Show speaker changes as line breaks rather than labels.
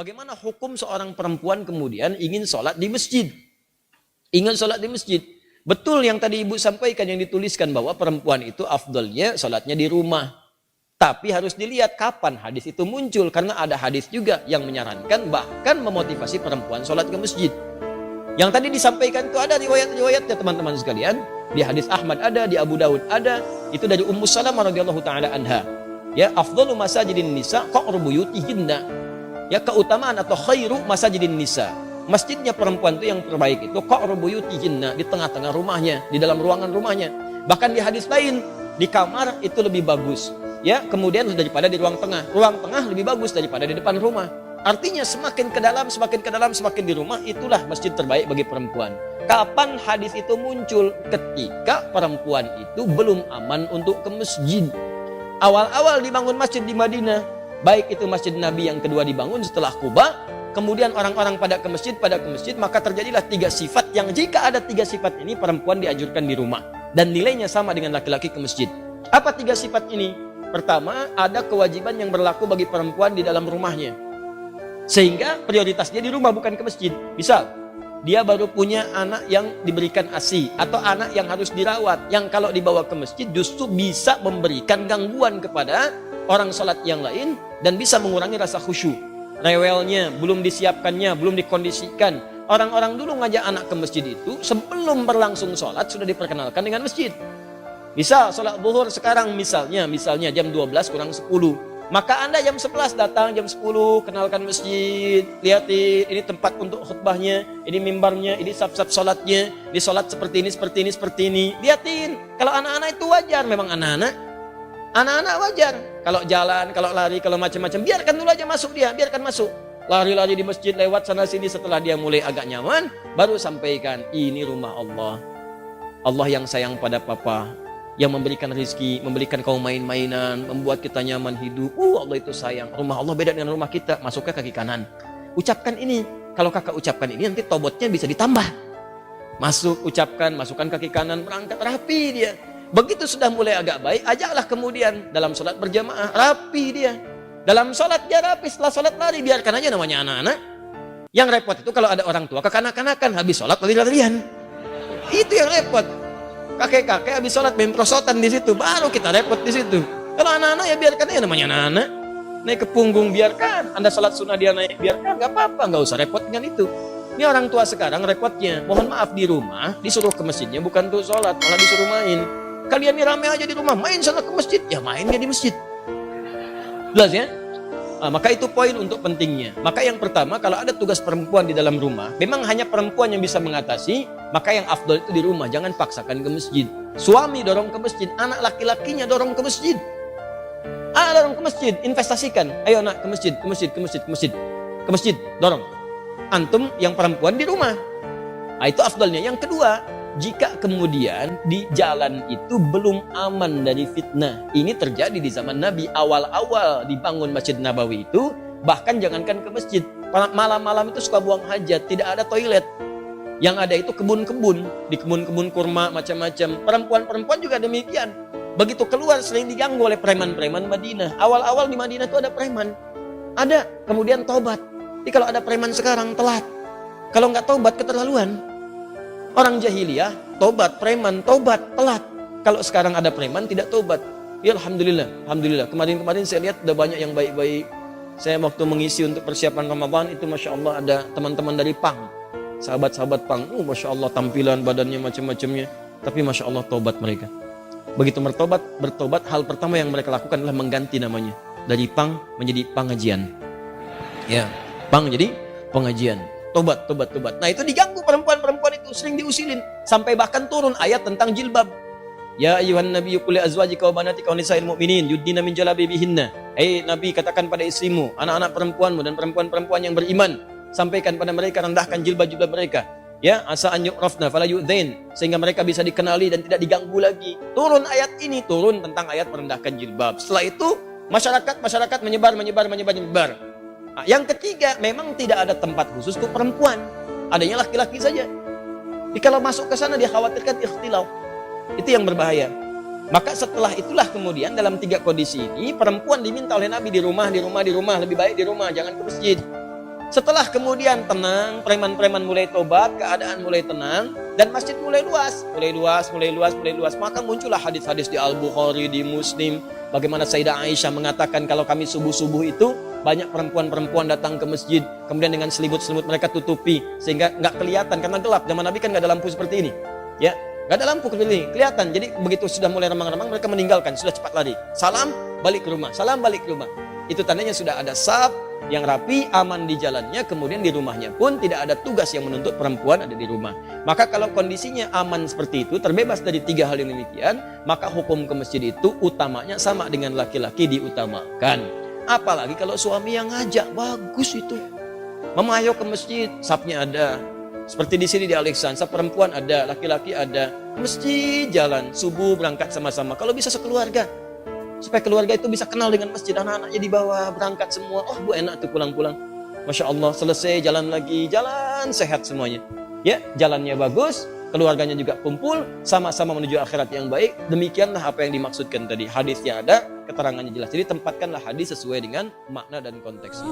Bagaimana hukum seorang perempuan kemudian ingin sholat di masjid? Ingin sholat di masjid. Betul yang tadi ibu sampaikan, yang dituliskan bahwa perempuan itu afdalnya sholatnya di rumah. Tapi harus dilihat kapan hadis itu muncul. Karena ada hadis juga yang menyarankan bahkan memotivasi perempuan sholat ke masjid. Yang tadi disampaikan itu ada riwayat-riwayatnya teman-teman sekalian. Di hadis Ahmad ada, di Abu Daud ada. Itu dari Ummu Salamah radhiyallahu taala anha. Ya, afdalu masajidin nisa qa'ru buyutihinna. Ya, keutamaan atau khairu masajidin nisa. Masjidnya perempuan itu yang terbaik itu qa'ru buyutihinna, di tengah-tengah rumahnya, di dalam ruangan rumahnya. Bahkan di hadis lain, di kamar itu lebih bagus. Ya, kemudian daripada di ruang tengah. Ruang tengah lebih bagus daripada di depan rumah. Artinya semakin ke dalam, semakin di rumah, itulah masjid terbaik bagi perempuan. Kapan hadis itu muncul? Ketika perempuan itu belum aman untuk ke masjid. Awal-awal dibangun masjid di Madinah, baik itu masjid Nabi yang kedua dibangun setelah Quba, kemudian orang-orang pada ke masjid, maka terjadilah 3 sifat yang jika ada 3 sifat ini perempuan dianjurkan di rumah. Dan nilainya sama dengan laki-laki ke masjid. Apa 3 sifat ini? Pertama, ada kewajiban yang berlaku bagi perempuan di dalam rumahnya. Sehingga prioritasnya di rumah bukan ke masjid. Misal, dia baru punya anak yang diberikan ASI atau anak yang harus dirawat, yang kalau dibawa ke masjid justru bisa memberikan gangguan kepada orang sholat yang lain dan bisa mengurangi rasa khusyuk. Rewelnya, belum disiapkannya, belum dikondisikan. Orang-orang dulu ngajak anak ke masjid itu sebelum berlangsung sholat sudah diperkenalkan dengan masjid. Misal sholat zuhur sekarang misalnya jam 12 kurang 10. Maka Anda jam 11 datang, jam 10 kenalkan masjid, lihatin ini tempat untuk khutbahnya, ini mimbarnya, ini saf-saf sholatnya, ini sholat seperti ini. Lihatin, kalau anak-anak itu wajar, memang anak-anak wajar. Kalau jalan, kalau lari, kalau macam-macam, biarkan dulu aja masuk dia, biarkan masuk. Lari-lari di masjid, lewat sana sini, setelah dia mulai agak nyaman, baru sampaikan, ini rumah Allah. Allah yang sayang pada papa, yang memberikan rezeki, memberikan kau main-mainan, membuat kita nyaman hidup. Allah itu sayang. Rumah Allah beda dengan rumah kita. Masuknya kaki kanan. Ucapkan ini. Kalau kakak ucapkan ini, nanti tobotnya bisa ditambah. Masuk, ucapkan, masukkan kaki kanan, berangkat rapi dia. Begitu sudah mulai agak baik, ajaklah kemudian dalam sholat berjamaah, rapi dia. Dalam sholat dia rapi, setelah sholat lari, biarkan aja namanya anak-anak. Yang repot itu kalau ada orang tua kekanak-kanakan, habis sholat lari-larian. Itu yang repot. Kakek-kakek habis sholat main prosotan di situ, baru kita repot di situ. Kalau anak-anak ya biarkan aja namanya anak-anak. Naik ke punggung biarkan, Anda sholat sunnah dia naik biarkan, nggak apa-apa, nggak usah repot dengan itu. Ini orang tua sekarang repotnya, mohon maaf di rumah disuruh ke masjidnya bukan untuk sholat, malah disuruh main. Kalian ini rame aja di rumah, main sana ke masjid, ya mainnya di masjid. Jelas ya? Maka itu poin untuk pentingnya. Maka yang pertama, kalau ada tugas perempuan di dalam rumah, memang hanya perempuan yang bisa mengatasi, maka yang afdol itu di rumah, jangan paksakan ke masjid. Suami dorong ke masjid, anak laki-lakinya dorong ke masjid. Dorong ke masjid, investasikan. Ayo nak ke masjid, dorong. Antum yang perempuan di rumah. Itu afdolnya. Yang kedua, jika kemudian di jalan itu belum aman dari fitnah. Ini terjadi di zaman Nabi awal-awal dibangun Masjid Nabawi itu. Bahkan jangankan ke masjid, malam-malam itu suka buang hajat, tidak ada toilet. Yang ada itu kebun-kebun, di kebun-kebun kurma macam-macam. Perempuan-perempuan juga demikian. Begitu keluar sering diganggu oleh preman-preman Madinah. Awal-awal di Madinah itu ada preman. Ada, kemudian tobat. Tapi kalau ada preman sekarang telat. Kalau nggak tobat keterlaluan. Orang jahiliyah, tobat, preman, tobat, telat. Kalau sekarang ada preman, tidak tobat. Ya Alhamdulillah. Kemarin saya lihat ada banyak yang baik-baik. Saya waktu mengisi untuk persiapan Ramadan, itu Masya Allah ada teman-teman dari PANG. Sahabat-sahabat PANG. Masya Allah tampilan, badannya macam-macamnya. Tapi Masya Allah tobat mereka. Begitu bertobat, hal pertama yang mereka lakukan adalah mengganti namanya. Dari PANG menjadi pengajian. Ya, PANG jadi pengajian. Tobat. Nah itu diganggu perempuan-perempuan itu, sering diusilin. Sampai bahkan turun ayat tentang jilbab. Ya ayuhan nabiyyu qul li azwajika wa banatika wa nisa'il mu'minin yudnina min jalabibihinna. Nabi, katakan pada istrimu, anak-anak perempuanmu dan perempuan-perempuan yang beriman, sampaikan pada mereka, rendahkan jilbab-jilbab mereka. Ya, asa an yu'rafna fala yu'dzain, sehingga mereka bisa dikenali dan tidak diganggu lagi. Turun ayat ini, turun tentang ayat merendahkan jilbab. Setelah itu masyarakat menyebar. Yang ketiga, memang tidak ada tempat khusus untuk perempuan. Adanya laki-laki saja. Jadi kalau masuk ke sana dia khawatirkan ikhtilaf. Itu yang berbahaya. Maka setelah itulah kemudian dalam 3 kondisi ini perempuan diminta oleh Nabi di rumah, lebih baik di rumah, jangan ke masjid. Setelah kemudian tenang, preman-preman mulai tobat, keadaan mulai tenang, dan masjid mulai luas. Maka muncullah hadis-hadis di Al-Bukhari, di Muslim. Bagaimana Sayyidah Aisyah mengatakan kalau kami subuh-subuh itu banyak perempuan-perempuan datang ke masjid. Kemudian dengan selimut-selimut mereka tutupi. Sehingga nggak kelihatan, karena gelap. Zaman Nabi kan nggak ada lampu seperti ini. Ya, nggak ada lampu seperti ini, kelihatan. Jadi begitu sudah mulai remang-remang, mereka meninggalkan, sudah cepat lari. Salam, balik ke rumah. Salam, balik ke rumah. Itu tandanya sudah ada saf yang rapi, aman di jalannya, kemudian di rumahnya pun tidak ada tugas yang menuntut perempuan ada di rumah. Maka kalau kondisinya aman seperti itu, terbebas dari 3 hal yang demikian, maka hukum ke masjid itu utamanya sama dengan laki-laki diutamakan. Apalagi kalau suami yang ngajak, bagus itu. Mama ayo ke masjid, safnya ada. Seperti di sini di Alexan, saf perempuan ada, laki-laki ada. Masjid jalan, subuh berangkat sama-sama. Kalau bisa sekeluarga. Supaya keluarga itu bisa kenal dengan masjid, anak-anaknya dibawa berangkat semua. Oh, Bu, enak tuh pulang-pulang. Masya Allah, selesai jalan lagi, jalan sehat semuanya. Ya, jalannya bagus, keluarganya juga kumpul, sama-sama menuju akhirat yang baik. Demikianlah apa yang dimaksudkan tadi. Hadisnya ada, keterangannya jelas. Jadi tempatkanlah hadis sesuai dengan makna dan konteksnya.